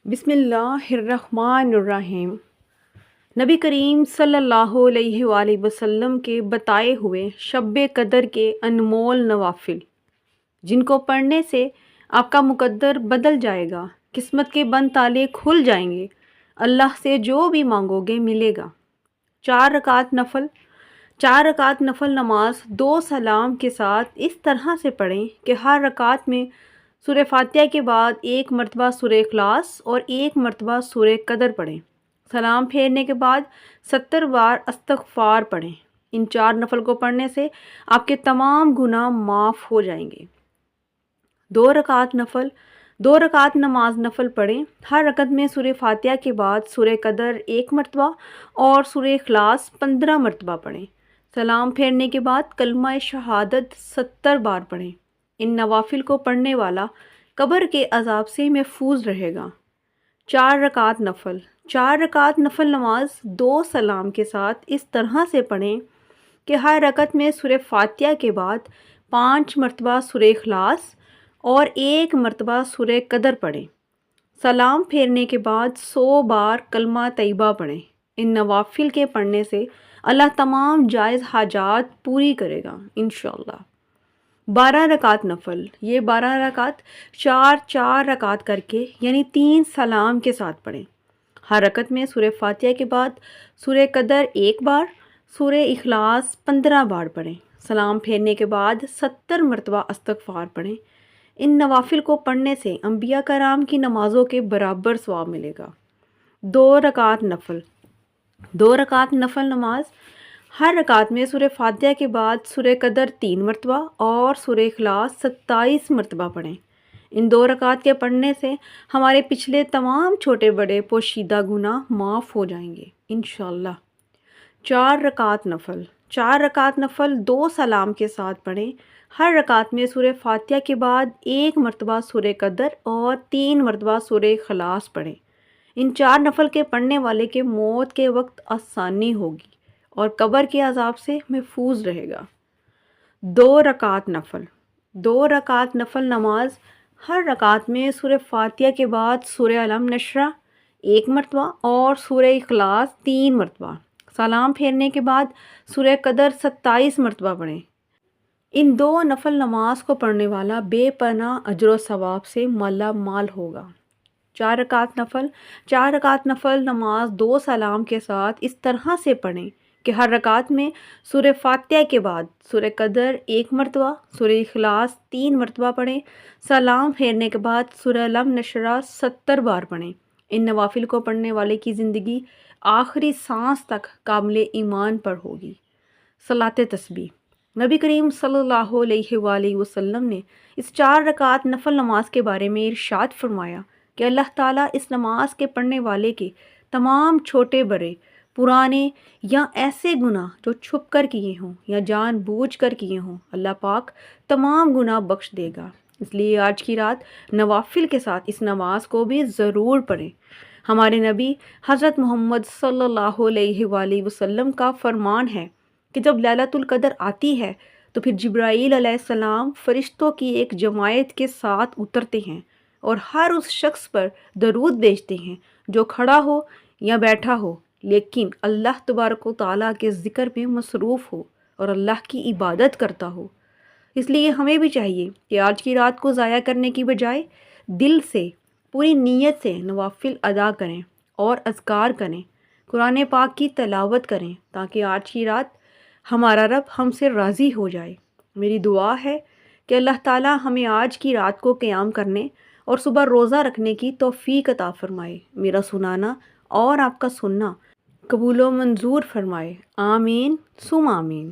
بسم اللہ الرحمن الرحیم۔ نبی کریم صلی اللہ علیہ وآلہ وسلم کے بتائے ہوئے شب قدر کے انمول نوافل، جن کو پڑھنے سے آپ کا مقدر بدل جائے گا، قسمت کے بند تالے کھل جائیں گے، اللہ سے جو بھی مانگو گے ملے گا۔ 4 رکعت نفل نماز 2 سلام کے ساتھ اس طرح سے پڑھیں کہ ہر رکعت میں سورہ فاتحہ کے بعد 1 مرتبہ سورہ اخلاص اور 1 مرتبہ سورہ قدر پڑھیں۔ سلام پھیرنے کے بعد 70 بار استغفار پڑھیں۔ ان 4 نفل کو پڑھنے سے آپ کے تمام گناہ معاف ہو جائیں گے۔ 2 رکعت نماز نفل پڑھیں۔ ہر رکعت میں سورہ فاتحہ کے بعد سورہ قدر 1 مرتبہ اور سورہ اخلاص 15 مرتبہ پڑھیں۔ سلام پھیرنے کے بعد کلمہ شہادت 70 بار پڑھیں۔ ان نوافل کو پڑھنے والا قبر کے عذاب سے محفوظ رہے گا۔ 4 رکعت نفل نماز 2 سلام کے ساتھ اس طرح سے پڑھیں کہ ہر رکعت میں سورہ فاتحہ کے بعد 5 مرتبہ سورہ اخلاص اور 1 مرتبہ سورہ قدر پڑھیں۔ سلام پھیرنے کے بعد 100 بار کلمہ طیبہ پڑھیں۔ ان نوافل کے پڑھنے سے اللہ تمام جائز حاجات پوری کرے گا انشاءاللہ۔ 12 رکعت نفل، یہ 12 رکعت 4 رکعت کر کے یعنی 3 سلام کے ساتھ پڑھیں۔ ہر رکعت میں سورہ فاتحہ کے بعد سورہ قدر 1 بار، سورہ اخلاص 15 بار پڑھیں۔ سلام پھیرنے کے بعد 70 مرتبہ استغفار پڑھیں۔ ان نوافل کو پڑھنے سے انبیاء کرام کی نمازوں کے برابر ثواب ملے گا۔ 2 رکعت نفل نماز، ہر رکعت میں سورہ فاتحہ کے بعد سورہ قدر 3 مرتبہ اور سورہ اخلاص 27 مرتبہ پڑھیں۔ ان 2 رکعت کے پڑھنے سے ہمارے پچھلے تمام چھوٹے بڑے پوشیدہ گناہ معاف ہو جائیں گے انشاءاللہ۔ 4 رکعت نفل 2 سلام کے ساتھ پڑھیں۔ ہر رکعت میں سورہ فاتحہ کے بعد 1 مرتبہ سورہ قدر اور 3 مرتبہ سورہ اخلاص پڑھیں۔ ان 4 نفل کے پڑھنے والے کے موت کے وقت آسانی ہوگی اور قبر کے عذاب سے محفوظ رہے گا۔ 2 رکعت نفل نماز، ہر رکعت میں سورہ فاتحہ کے بعد سورہ علم نشرہ 1 مرتبہ اور سورہ اخلاص 3 مرتبہ۔ سلام پھیرنے کے بعد سورہ قدر 27 مرتبہ پڑھیں۔ ان 2 نفل نماز کو پڑھنے والا بے پناہ اجر و ثواب سے مالا مال ہوگا۔ 4 رکعت نفل نماز 2 سلام کے ساتھ اس طرح سے پڑھیں کہ ہر رکعت میں سورہ فاتحہ کے بعد سورہ قدر 1 مرتبہ، سورہ اخلاص 3 مرتبہ پڑھیں۔ سلام پھیرنے کے بعد سورہ علم نشرہ 70 بار پڑھیں۔ ان نوافل کو پڑھنے والے کی زندگی آخری سانس تک کامل ایمان پر ہوگی۔ صلاۃ تسبیح، نبی کریم صلی اللہ علیہ وآلہ وسلم نے اس 4 رکعت نفل نماز کے بارے میں ارشاد فرمایا کہ اللہ تعالیٰ اس نماز کے پڑھنے والے کے تمام چھوٹے بڑے، پرانے یا ایسے گناہ جو چھپ کر کیے ہوں یا جان بوجھ کر کیے ہوں، اللہ پاک تمام گناہ بخش دے گا۔ اس لیے آج کی رات نوافل کے ساتھ اس نماز کو بھی ضرور پڑھیں۔ ہمارے نبی حضرت محمد صلی اللہ علیہ وآلہ وسلم کا فرمان ہے کہ جب لیلۃ القدر آتی ہے تو پھر جبرائیل علیہ السلام فرشتوں کی ایک جماعت کے ساتھ اترتے ہیں اور ہر اس شخص پر درود بھیجتے ہیں جو کھڑا ہو یا بیٹھا ہو لیکن اللہ تبارک و تعالیٰ کے ذکر میں مصروف ہو اور اللہ کی عبادت کرتا ہو۔ اس لیے ہمیں بھی چاہیے کہ آج کی رات کو ضائع کرنے کی بجائے دل سے پوری نیت سے نوافل ادا کریں اور اذکار کریں، قرآن پاک کی تلاوت کریں تاکہ آج کی رات ہمارا رب ہم سے راضی ہو جائے۔ میری دعا ہے کہ اللہ تعالیٰ ہمیں آج کی رات کو قیام کرنے اور صبح روزہ رکھنے کی توفیق عطا فرمائے، میرا سنانا اور آپ کا سننا قبول و منظور فرمائے، آمین ثم آمین۔